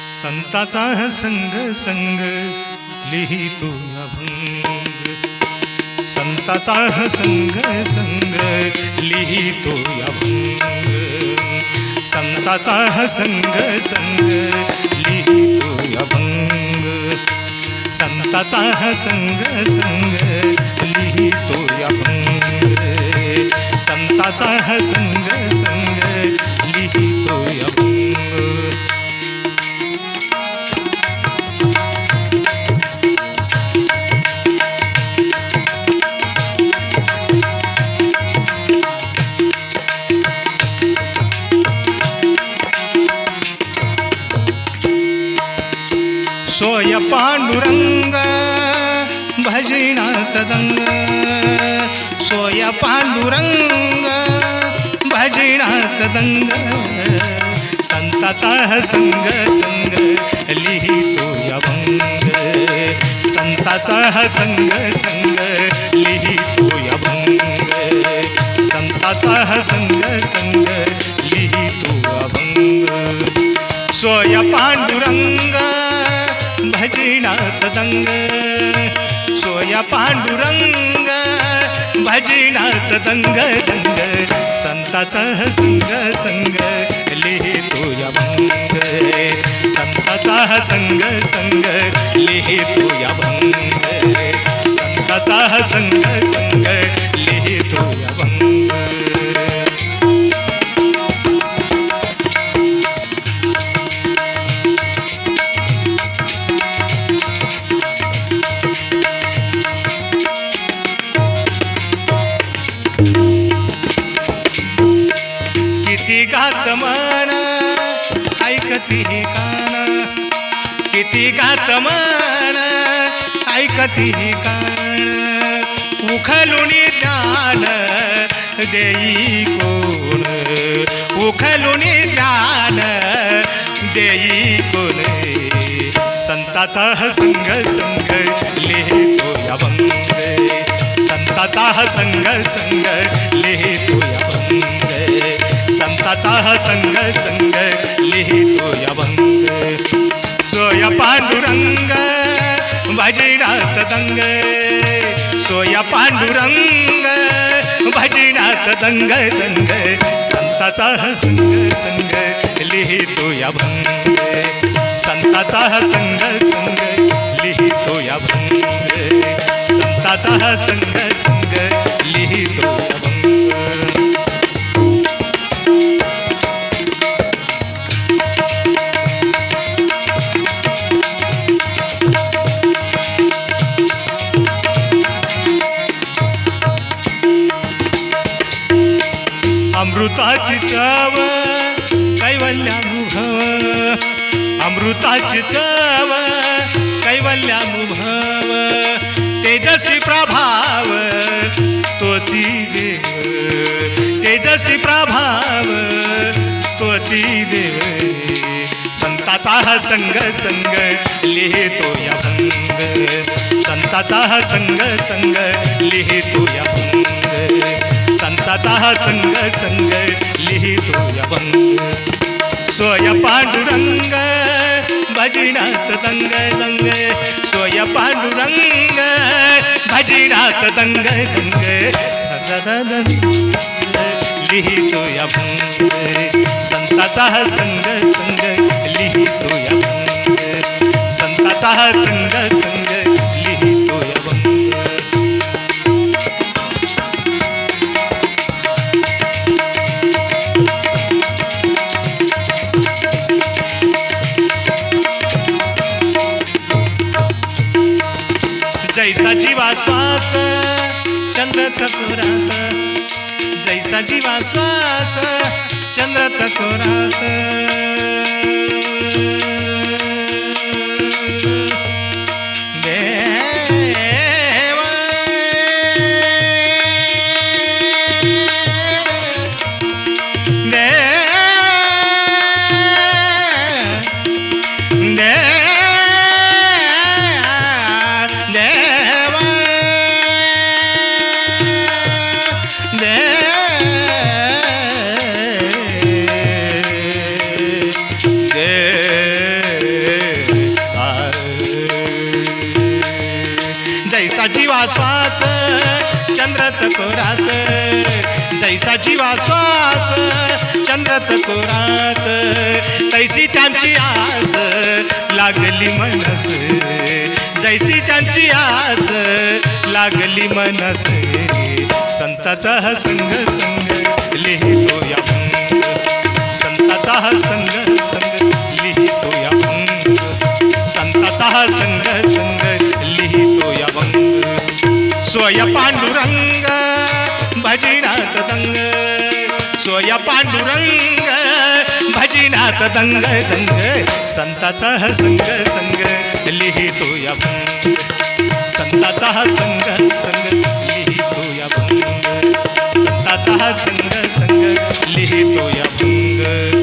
संताचा संग संग लिहितो अभंग, संताचा संग संग लिहितो अभंग, संताचा संग संग लिहितो अभंग, संताचा संग संग लिहितो अभंग, संताचा संग संग लिहितो अभंग. सोय पांडुरंग भजनात दंग, सोय पांडुरंग भजनात दंग, संताचा संग संग लिहितो अभंग, संताचा संग संग लिहितो अभंग, संताचा संग संग लिहितो अभंग. सोय पांडुरंग भजनात दंग, सोया पांडुरंग भजनात दंग दंग, संताचा संग संग लिहितो अभंग, संताचा संग संग लिहितो अभंग, संताचा संग संग लिहितो अभंग. किती गात मन ऐकती कान, किती गात मन ऐकती कान, उखलुनी ज्ञान देई कोण, उखलुनी ज्ञान देई कोण, संताचा संग संग लिहितो अभंग, संताचा संग संग लिहितो अभंग, संताचा संग संग लिहितो अभंग. सोय पांडुरंग भजनात दंग, सोय पांडुरंग भजनात दंग दंग, संताचा संग संग लिहितो अभंग, संताचा संग संग लिहितो अभंग, संताचा संग संग लिहितो अभंग. अमृताची चव कैवल्यानुभव, अमृताची चव कैवल्यानुभव, तेजस्वी प्रभाव तोची देव, तेजस्वी प्रभाव तोची देव, संताचा संग संग लिहितो अभंग, संताचा संग संग लिहितो अभंग, संताचा संग संग लिहितो अभंग. सोय पांडुरंग भजनात दंग दंग, सोय पांडुरंग भजनात दंग दंग, लिहितो अभंग, संताचा संग संग लिहितो अभंग, संताचा संग संग लिहितो अभंग. जैसा जीवा स्वामी श्वास चंद्र चकोरात, जैसा जीवा श्वास चंद्र चकोरात. जैसा जीवा श्वास चंद्र चकोरात, जैसा जीवा श्वास चंद्र चकोरात, तैसी त्यांची आस लागली मनस, जैसी त्यांची आस लागली मनस. संताचा हा संग संग लिहितो या भंग, संताचा हा संग संग लिहितो या भंग, संताचा हा संग संग लिहितो या भंग. स्वय पांडुरंग भजिनाथ दंग, स्वय पांडुरंग भजिनाथ दंग दंग. संताचा हा संग संग लिहितो या भंग, संताचा हा संग संग लिहितो या भंग, संताचा हा संग संग लिहितो या भंग.